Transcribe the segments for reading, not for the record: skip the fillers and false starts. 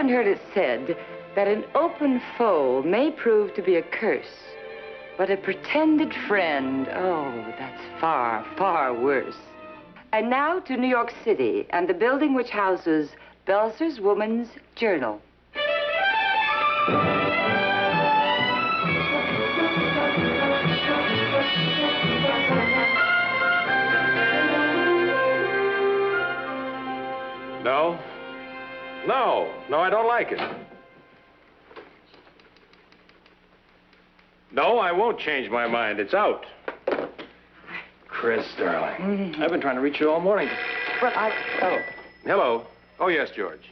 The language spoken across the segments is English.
often heard it said that an open foe may prove to be a curse, but a pretended friend, oh, that's far, far worse. And now to New York City and the building which houses Belzer's Woman's Journal. No, I don't like it. No, I won't change my mind. It's out. Chris, darling. I've been trying to reach you all morning. But oh. Hello. Oh, yes, George.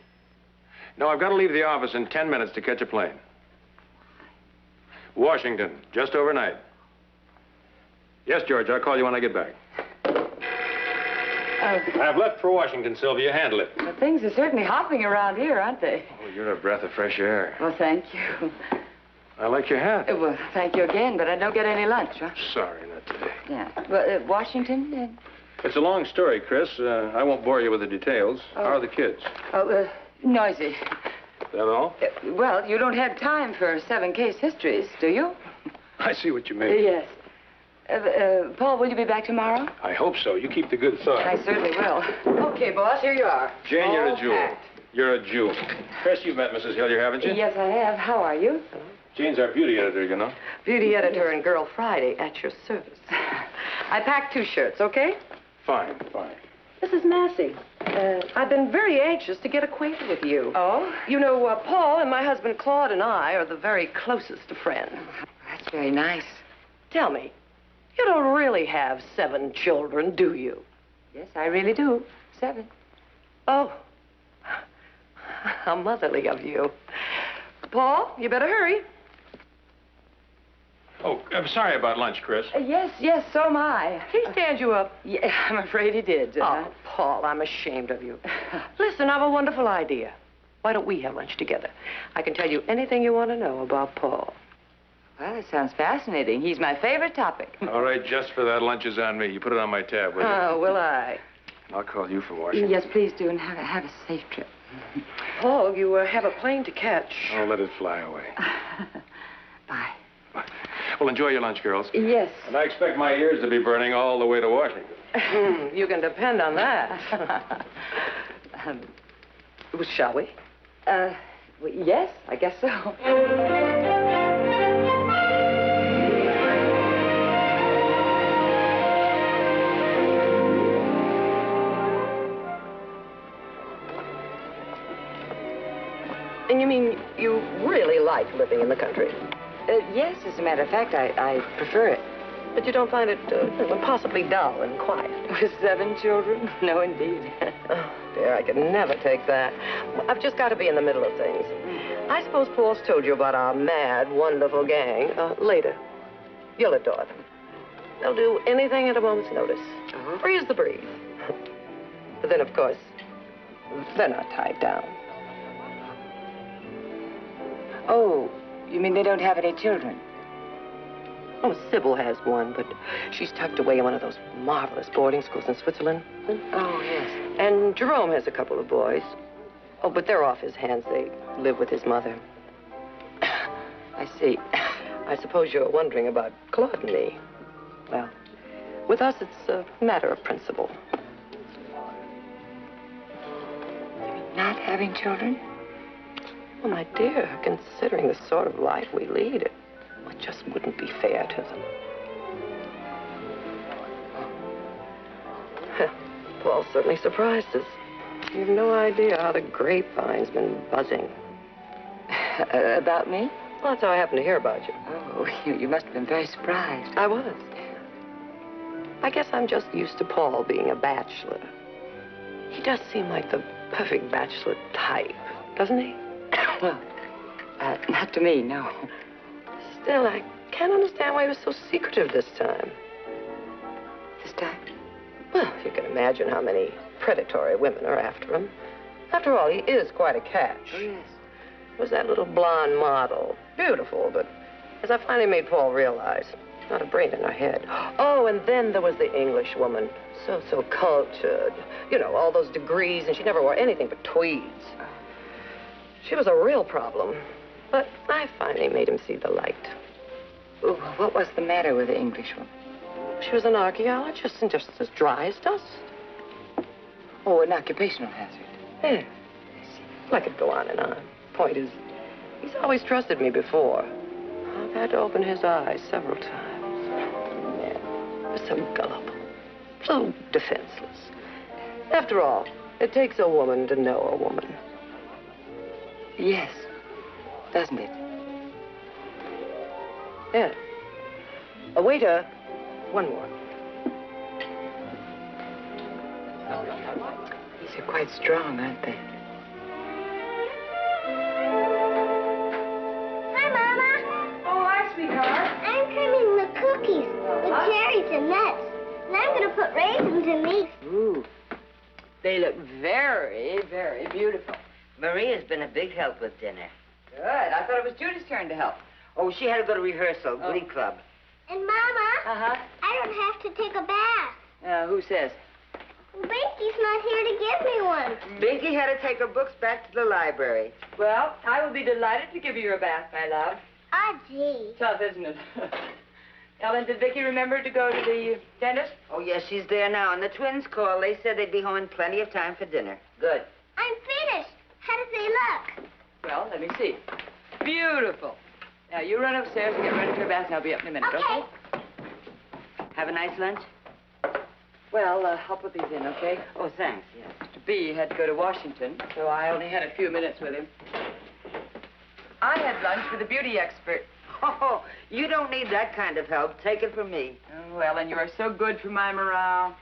No, I've got to leave the office in 10 minutes to catch a plane. Washington, just overnight. Yes, George, I'll call you when I get back. I've left for Washington, Sylvia. Handle it. Well, things are certainly hopping around here, aren't they? Oh, you're a breath of fresh air. Well, thank you. I like your hat. Well, thank you again, but I don't get any lunch, huh? Sorry, not today. Yeah. Well, Washington? It's a long story, Chris. I won't bore you with the details. Oh. How are the kids? Oh, noisy. That all? Well, you don't have time for 7 case histories, do you? I see what you mean. Yes. Paul, will you be back tomorrow? I hope so. You keep the good thought. I certainly will. Okay, boss, here you are. Jane, you're All a jewel. packed. You're a jewel. Chris, you've met Mrs. Hillier, haven't you? Yes, I have. How are you? Jane's our beauty editor, you know. Beauty editor and Girl Friday at your service. I packed 2 shirts, okay? Fine. Mrs. Massey, I've been very anxious to get acquainted with you. Oh? You know, Paul and my husband Claude and I are the very closest of friends. That's very nice. Tell me, you don't really have 7 children, do you? Yes, I really do. 7. Oh, how motherly of you. Paul, you better hurry. Oh, I'm sorry about lunch, Chris. Yes, so am I. He stand you up. Yeah, I'm afraid he did. Oh, Paul, I'm ashamed of you. Listen, I have a wonderful idea. Why don't we have lunch together? I can tell you anything you want to know about Paul. Well, it sounds fascinating. He's my favorite topic. All right, just for that, lunch is on me. You put it on my tab, will you? Oh, will I? I'll call you from Washington. Yes, please do, and have a safe trip. Paul, you have a plane to catch. Oh, let it fly away. Bye. Well, enjoy your lunch, girls. Yes. And I expect my ears to be burning all the way to Washington. You can depend on that. Shall we? Yes, I guess so. And you mean you really like living in the country? Yes, as a matter of fact, I prefer it. But you don't find it impossibly dull and quiet? With 7 children? No, indeed. Oh, dear, I could never take that. I've just got to be in the middle of things. I suppose Paul's told you about our mad, wonderful gang. Later. You'll adore them. They'll do anything at a moment's notice. Free as the breeze. But then, of course, they're not tied down. Oh, you mean they don't have any children? Oh, Sybil has one, but she's tucked away in one of those marvelous boarding schools in Switzerland. Oh, yes. And Jerome has a couple of boys. Oh, but they're off his hands. They live with his mother. I see. I suppose you're wondering about Claude and me. Well, with us, it's a matter of principle. Not having children? Well, my dear, considering the sort of life we lead, it just wouldn't be fair to them. Paul certainly surprised us. You have no idea how the grapevine's been buzzing. About me? Well, that's how I happened to hear about you. Oh, you must have been very surprised. I was. I guess I'm just used to Paul being a bachelor. He does seem like the perfect bachelor type, doesn't he? Well, not to me, no. Still, I can't understand why he was so secretive this time. This time? Well, you can imagine how many predatory women are after him. After all, he is quite a catch. Oh, yes. It was that little blonde model. Beautiful, but as I finally made Paul realize, not a brain in her head. Oh, and then there was the English woman. So cultured. You know, all those degrees, and she never wore anything but tweeds. She was a real problem. But I finally made him see the light. Ooh, what was the matter with the Englishwoman? She was an archaeologist and just as dry as dust. Oh, an occupational hazard. Yeah. I could go on and on. Point is, he's always trusted me before. I've had to open his eyes several times. Yeah, so gullible, so defenseless. After all, it takes a woman to know a woman. Yes, doesn't it? Yeah. A waiter. One more. These are quite strong, aren't they? Hi, Mama. Oh, hi, sweetheart. I'm trimming the cookies with cherries and nuts. And I'm going to put raisins in these. Ooh, they look very, very beautiful. Maria's been a big help with dinner. Good. I thought it was Judy's turn to help. Oh, she had to go to rehearsal, Glee Club. And, Mama, Uh-huh. I don't have to take a bath. Who says? Binky's not here to give me one. Binky had to take her books back to the library. Well, I will be delighted to give you a bath, my love. Ah, gee. Tough, isn't it? Ellen, did Vicky remember to go to the dentist? Oh, yes, she's there now. And the twins called. They said they'd be home in plenty of time for dinner. Good. I'm finished. How does they look? Well, let me see. Beautiful. Now, you run upstairs and get ready for your bath, and I'll be up in a minute, okay? Have a nice lunch? Well, I'll put these in, okay? Oh, thanks, yes. Mr. B had to go to Washington, so I only had a few minutes with him. I had lunch with a beauty expert. Oh, you don't need that kind of help. Take it from me. Oh, Ellen, you are so good for my morale.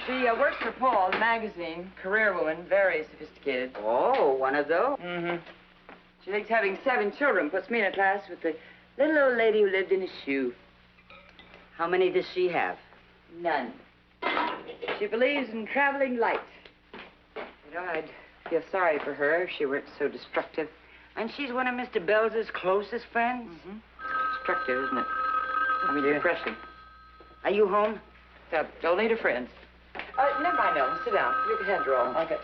She works for Paul's magazine, career woman, very sophisticated. Oh, one of those? Mm-hmm. She thinks having 7 children puts me in a class with the little old lady who lived in a shoe. How many does she have? None. She believes in traveling light. You know, I'd feel sorry for her if she weren't so destructive. And she's one of Mr. Belzer's closest friends? Mm-hmm. Destructive, isn't it? I mean, depression. Are you home? Only to friends. Never mind, Ellen. Sit down. Your hands are all. Okay.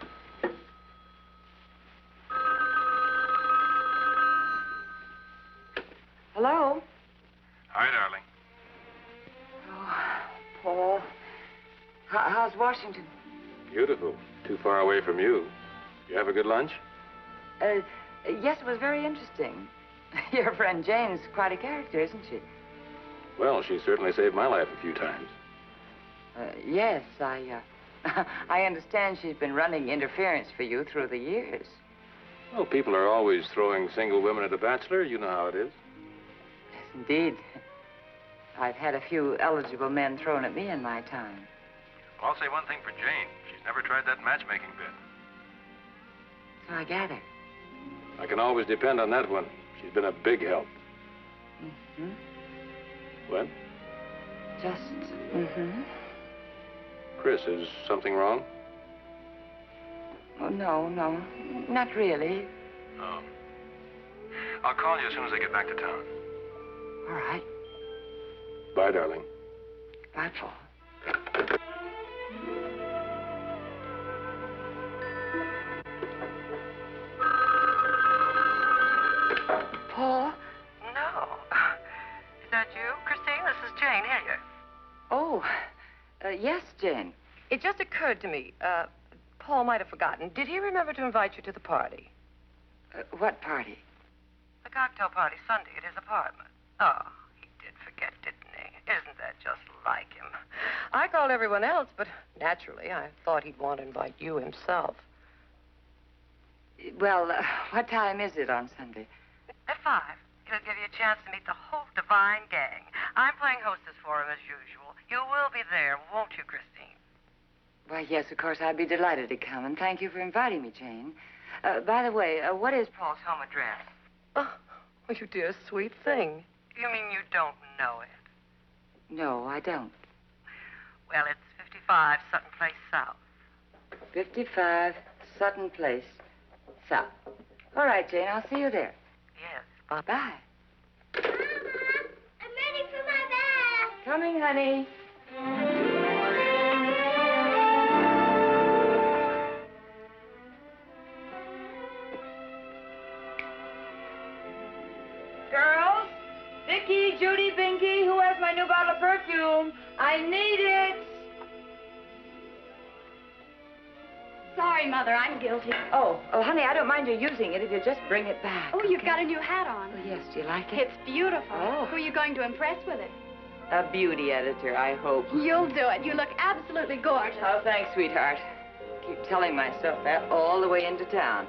Hello? Hi, darling. Oh, Paul. How's Washington? Beautiful. Too far away from you. You have a good lunch? Yes, it was very interesting. Your friend Jane's quite a character, isn't she? Well, she certainly saved my life a few times. Yes, I understand she's been running interference for you through the years. Well, people are always throwing single women at a bachelor. You know how it is. Yes, indeed. I've had a few eligible men thrown at me in my time. Well, I'll say one thing for Jane. She's never tried that matchmaking bit. So I gather. I can always depend on that one. She's been a big help. Mm-hmm. What? Just, mm-hmm. Chris, is something wrong? Oh, no, not really. Oh. I'll call you as soon as I get back to town. All right. Bye, darling. Bye, Paul. Paul? No. Is that you, Christine? This is Jane Hilliard. Oh, yes, Jane. It just occurred to me, Paul might have forgotten. Did he remember to invite you to the party? What party? The cocktail party Sunday at his apartment. Oh, he did forget, didn't he? Isn't that just like him? I called everyone else, but naturally, I thought he'd want to invite you himself. Well, what time is it on Sunday? At 5. He'll give you a chance to meet the whole divine gang. I'm playing hostess for him as usual. You will be there, won't you, Christine? Why, yes, of course, I'd be delighted to come, and thank you for inviting me, Jane. By the way, what is Paul's home address? Oh, you dear sweet thing. You mean you don't know it? No, I don't. Well, it's 55 Sutton Place South. 55 Sutton Place, South. All right, Jane, I'll see you there. Yes. Bye-bye. Mama, I'm ready for my bath. Coming, honey. Vicky, Judy, Binky, who has my new bottle of perfume? I need it. Sorry, Mother, I'm guilty. Oh, honey, I don't mind you using it if you just bring it back. Oh, you've got a new hat on. Oh, yes, do you like it? It's beautiful. Oh. Who are you going to impress with it? A beauty editor, I hope. You'll do it. You look absolutely gorgeous. Oh, thanks, sweetheart. Keep telling myself that all the way into town.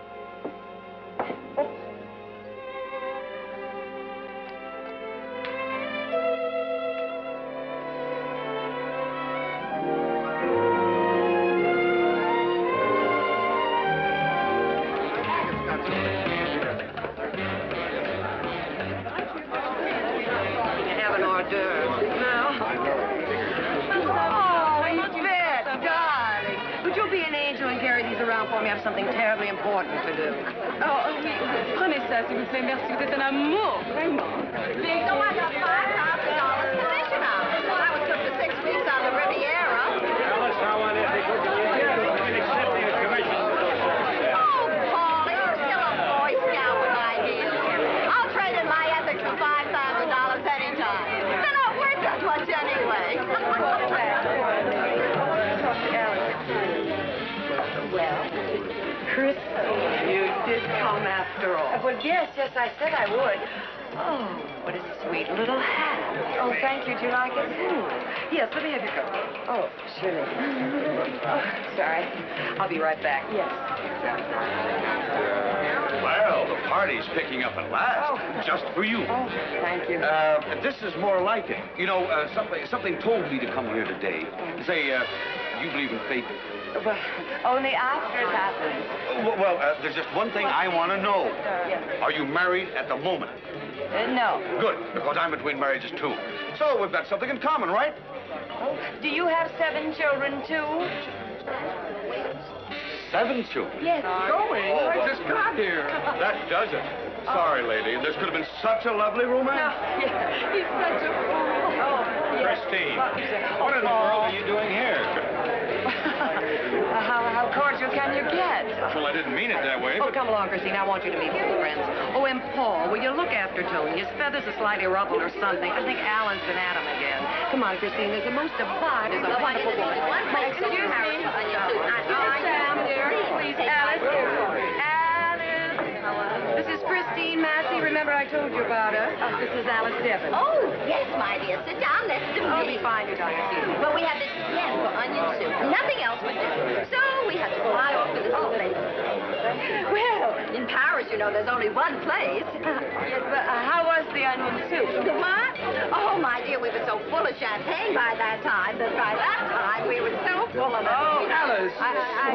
Something terribly important to do. Oh, prenez ça, s'il vous plaît. Merci, vous êtes un amour, vraiment. So I got $5,000 commission out. I was good for 6 weeks on the Riviera. Alice, how unethical can you get? In accepting a commission for those services. Oh, Paul, you're still a Boy Scout with ideas. I'll trade in my ethics for $5,000 anytime. They're not worth that much anyway. Well, Chris, you did come after all. Well, yes, I said I would. Oh, what a sweet little hat. Oh, thank you. Do you like it? Yes, let me have your coat. Oh, surely. Oh, sorry. I'll be right back. Yes. Well, the party's picking up at last. Oh. Just for you. Oh, thank you. This is more like it. You know, something told me to come here today. Say, you believe in fate? Well, only after it happens. Well, there's just one thing I want to know. Yes. Are you married at the moment? No. Good, because I'm between marriages, too. So we've got something in common, right? Oh, do you have 7 children, too? 7 children? Yes. Going? I just got here. That does it. Sorry, lady. This could have been such a lovely romance. No, he's such a fool. Oh, yes. Christine, what in the world are you doing here? How cordial can you get? Well, I didn't mean it that way, Oh, but... come along, Christine. I want you to meet some friends. Oh, and Paul, will you look after Tony? His feathers are slightly ruffled or something. I think Alan's been at him again. Come on, Christine. There's a most divine, there's a wonderful woman. Excuse me. Sam, dear. Please, Alice. This is Christine Massey. Remember I told you about her? This is Alice Devon. Oh, yes, my dear. Sit down. Let's do I'll be fine, you Dr. Seaton. Well, we have this pen for onion soup. Nothing else would do. So we have to fly off to this place. Well, in Paris, you know, there's only one place. Yes, but how was the onion soup? The what? Oh, my dear, we were so full of champagne by that time that by that time we were so full of it. Oh, Alice.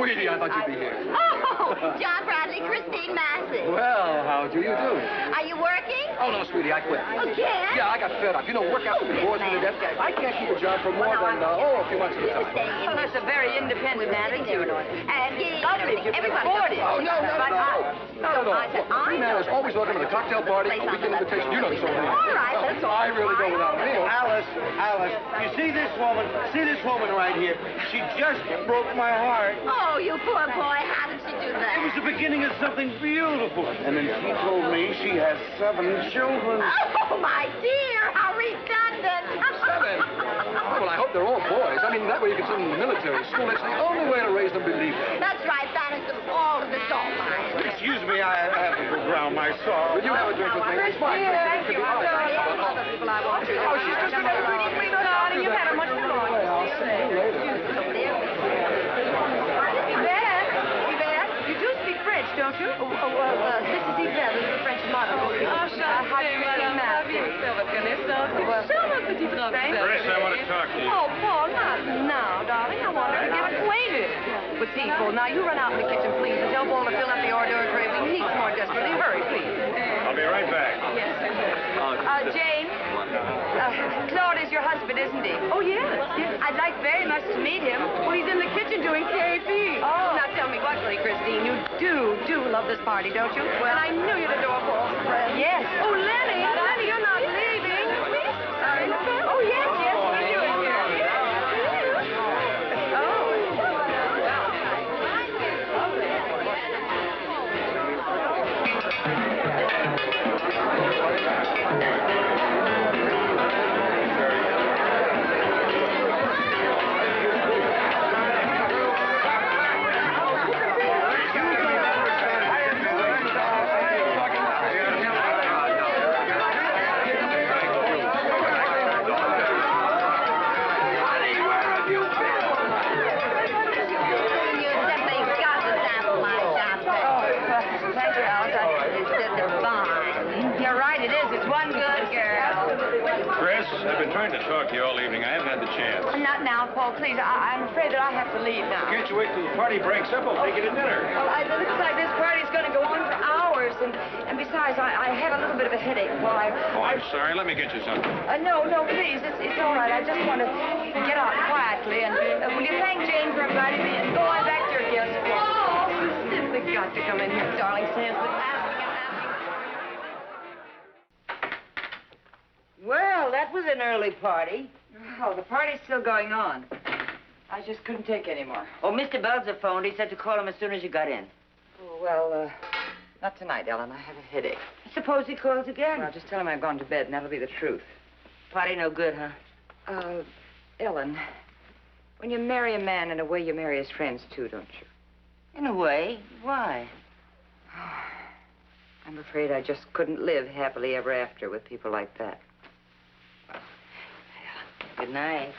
Sweetie, I thought you'd be here. Oh, John Bradley, Christine Massey. Well, how do you do? Are you working? Oh, no, sweetie, I quit. Again? Yeah, I got fed up. You know, work out bores me to death. I can't keep a job for more than, a few months at a time. Well, that's a very independent attitude. And Everybody afford it. Oh, no, not at all. Free man is always welcome at a cocktail party, a weekend invitation. You know this already. All right, that's all. I really go without a meal. Alice, you see this woman right here? She just broke my heart. Oh, you poor boy. How did she do It that? was the beginning of something beautiful. And then she told me she has 7 children. Oh, my dear. How redundant. 7? Well, I hope they're all boys. I mean, that way you can send them to the military school. It's the only way to raise them believers. That's right. Banish them all to the salt mine. Excuse me, I have to go ground my saw. Will you have a drink with me? It's fine. Thank you. Other people I want to. Oh, she's just a little pretty sweet darling. You've had a much too long. I'll see you later. Yvette, you do speak French, don't you? This is Yvette, the French model. Chris, I want to talk to you. Oh, Paul, not now, darling. I want her to get acquainted with people. Now, you run out in the kitchen, please, and tell Paul to fill up the hors d'oeuvre tray. We need some more desperately. Hurry, please. I'll be right back. Jane, Claude is your husband, isn't he? Oh, yes. I'd like very much to meet him. Well, he's in the kitchen doing KP. Oh. Now, tell me quickly, Christine, you do love this party, don't you? Well, I knew you'd adore Paul's friend. Yes. Oh, Lenny, you're not leaving. Oh, yes, we're doing here. I've been trying to talk to you all evening. I haven't had the chance. Not now, Paul, please. I'm afraid that I have to leave now. Can't you wait till the party breaks up? I'll take you to dinner. Well, it looks like this party's going to go on for hours, and besides, I have a little bit of a headache, Paul. Oh, I'm sorry. Let me get you something. No, please. It's all right. I just want to get out quietly, and will you thank Jane for inviting me, and go on back to your guest. Oh, you simply got to come in here, darling. Sam's been asking. Well, that was an early party. Oh, the party's still going on. I just couldn't take any more. Oh, Mr. Belzer phoned. He said to call him as soon as you got in. Oh, well, not tonight, Ellen. I have a headache. Suppose he calls again. Well, just tell him I've gone to bed, and that'll be the truth. Party no good, huh? Ellen, when you marry a man, in a way, you marry his friends, too, don't you? In a way. Why? I'm afraid I just couldn't live happily ever after with people like that. Good night.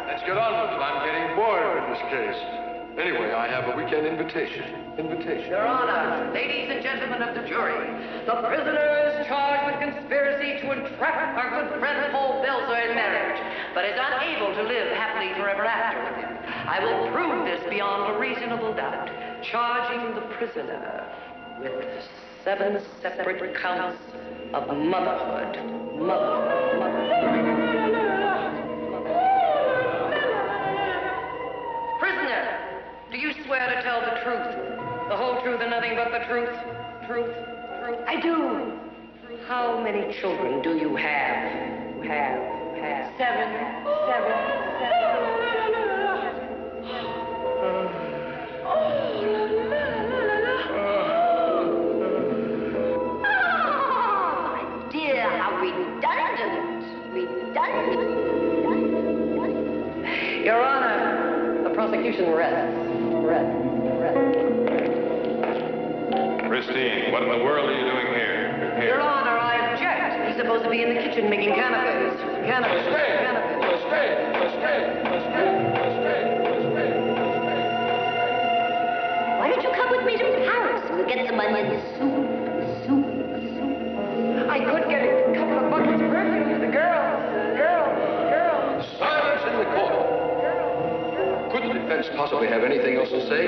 Let's get on with it. I'm getting bored with this case. Anyway, I have a weekend invitation. Your Honor, ladies and gentlemen of the jury, the prisoner is charged with conspiracy to entrap our good friend Paul Belzer in marriage, but is unable to live happily forever after with him. I will prove this beyond a reasonable doubt, charging the prisoner with 7 separate counts of motherhood. Prisoner, do you swear to tell the truth, the whole truth and nothing but the truth? Truth? I do. How many children do you have? Seven. My dear, how redundant. Your Honor, the prosecution rests. Christine, what in the world are you doing here? Your Honor, I object. He's supposed to be in the kitchen making canapes. Why don't you come with me to Paris? We'll get some onion soup. I could get a couple of buckets of perfume for the girls. Silence in the court. Could the defense possibly have anything else to say?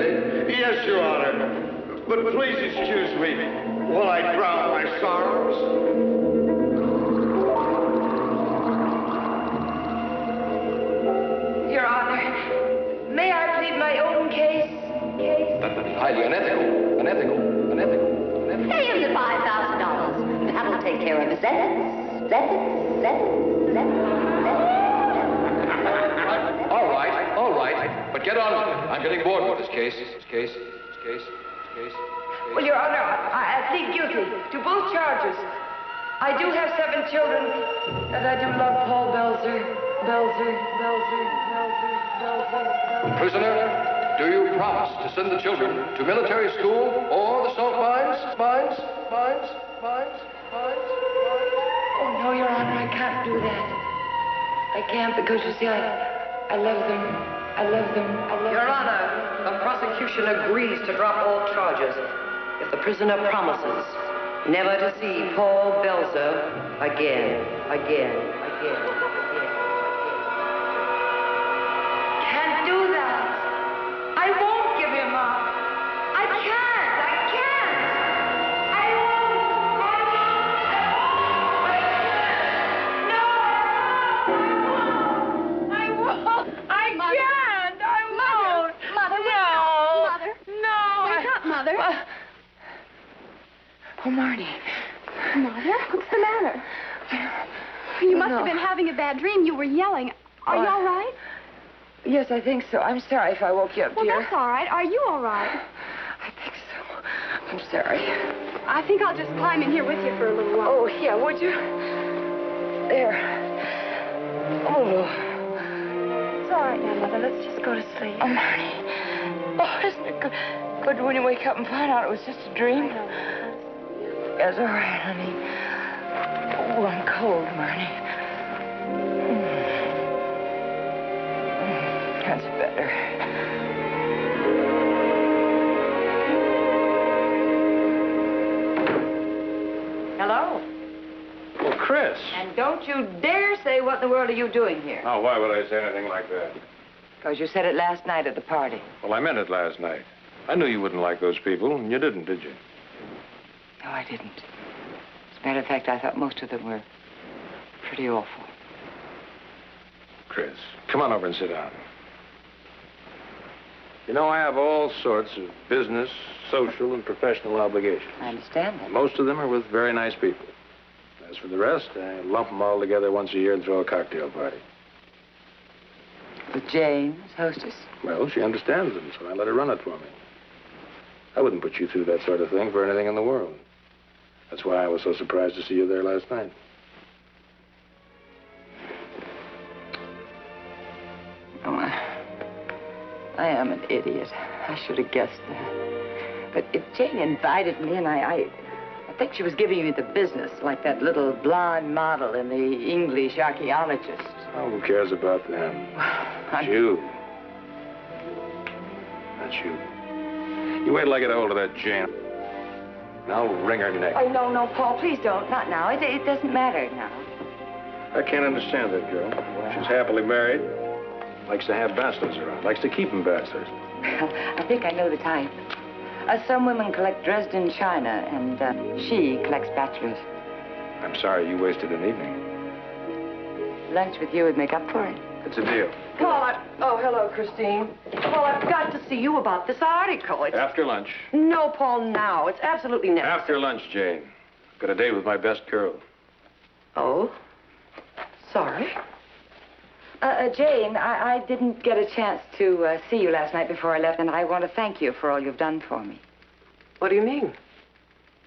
Yes, Your Honor. But please excuse me while I drown my sorrows. Your Honor, may I plead my own case? That would be highly unethical. Pay him the $5,000. That'll take care of his sentence. All right. But get on with it. I'm getting bored with this case. Well, Your Honor, I plead guilty to both charges. I do have 7 children, and I do love Paul Belzer. Prisoner, do you promise to send the children to military school or the salt mines? Oh, no, Your Honor, I can't do that. I can't because, you see, I love them. Your Honor, the prosecution agrees to drop all charges if the prisoner promises never to see Paul Belzer again. Can't do that. I won't give him up. I can't. I won't. Mother? Oh, Marty. Mother? What's the matter? You must have been having a bad dream. You were yelling. Are you all right? Yes, I think so. I'm sorry if I woke you up, Well, dear. that's all right. Are you all right? I think so. I'm sorry. I think I'll just climb in here with you for a little while. Oh, yeah, would you? There. Oh. It's all right. right now, Mother. Let's just go to sleep. Oh, Marnie. Oh, isn't it good when you wake up and find out it was just a dream? I know. Yes, all right, honey. Oh, I'm cold, Marnie. That's better. Hello. Well, Chris. And don't you dare say what in the world are you doing here? Oh, why would I say anything like that? Because you said it last night at the party. Well, I meant it last night. I knew you wouldn't like those people, and you didn't, did you? No, I didn't. As a matter of fact, I thought most of them were pretty awful. Chris, come on over and sit down. You know, I have all sorts of business, social, and professional obligations. I understand that. Most of them are with very nice people. As for the rest, I lump them all together once a year and throw a cocktail party. With Jane's hostess? Well, she understands them, so I let her run it for me. I wouldn't put you through that sort of thing for anything in the world. That's why I was so surprised to see you there last night. Oh, I am an idiot. I should have guessed that. But if Jane invited me, and I think she was giving me the business, like that little blonde model in the English archaeologist. Oh, who cares about them? It's you. That's you. You wait till I get a hold of that Jane. And I'll wring her neck. Oh, no, Paul, please don't. Not now. It doesn't matter now. I can't understand that girl. She's happily married. Likes to have bastards around. Likes to keep them bastards. Well, I think I know the type. Some women collect Dresden china, and she collects bachelors. I'm sorry you wasted an evening. Lunch with you would make up for it. It's a deal. Paul, oh, hello, Christine. Paul, I've got to see you about this article. After lunch. No, Paul, now. It's absolutely necessary. After lunch, Jane. Got a date with my best girl. Oh? Sorry. Jane, I didn't get a chance to see you last night before I left, and I want to thank you for all you've done for me. What do you mean?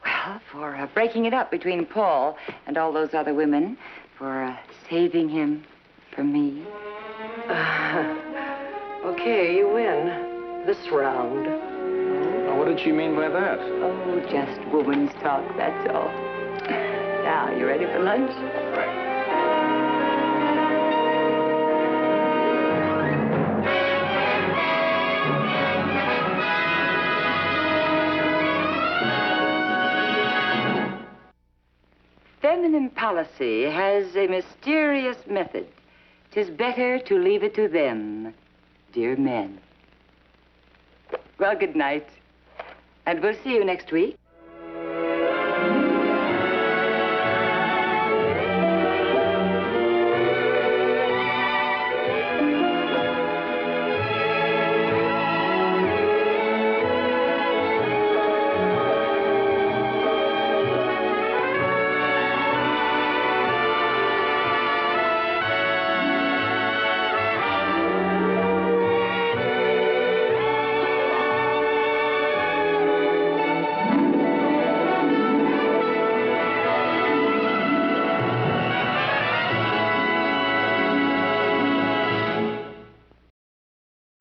Well, for breaking it up between Paul and all those other women, for saving him from me. Okay, you win. This round. Now, what did she mean by that? Oh, just woman's talk, that's all. Now, you ready for lunch? Right. Feminine policy has a mysterious method. 'Tis better to leave it to them, dear men. Well, good night. And we'll see you next week.